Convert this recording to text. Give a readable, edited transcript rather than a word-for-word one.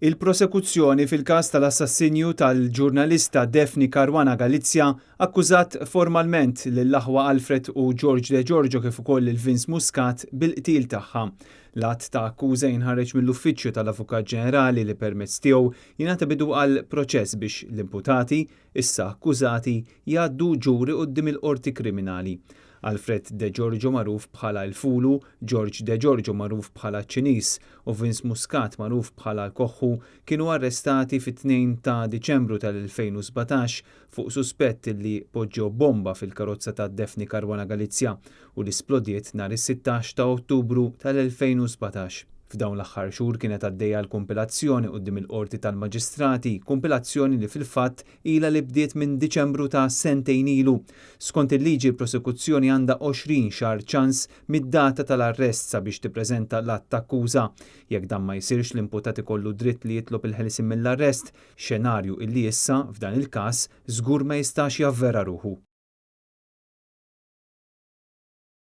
Il-prosekuzzjoni fil-każ tal-assassinju tal-ġurnalista Daphne Caruana Galizia akkużat formalment lill-aħwa Alfred u George De Giorgio kif ukoll il-Vince Muscat bil-qtil tagħha. L-att ta' akkuża jinħareġ mill-Uffiċċju tal-Avukat Ġenerali li permezz tiegħu jingħata bidu għal proċess biex l-imputati, issa akkużati, jgħaddu ġuri quddiem il-qorti kriminali. Alfred De Giorgio magħruf bħala l-Fulu, George De Giorgio magħruf bħala ċ-Ċiniż u Vince Muscat magħruf bħala l-Koħħu kienu arrestati fit-2 ta' Diċembru tal-2017 fuq suspett li poġġew bomba fil-karozza ta' Daphne Caruana Galizia u li splodiet nhar is-16 ta' Ottubru tal-2017. F'dawn l-aħħar xhur kienet għaddejja l-kompilazzjoni quddiem il-qorti tal-Maġistrati, kompilazzjoni li fil-fatt ilha li bdiet minn Diċembru ta' sentejn ilu. Skont il-liġi l-prosekuzzjoni għandha 20 xahar ċans mid-data tal-arrest sabiex tippreżenta l-att ta' akkuża. Jekk dan ma jsirx l-imputat ikollu dritt li jitlob il-ħelsien mill-arrest, xenarju illi issa f'dan il-każ żgur ma jistax javvera ruħu.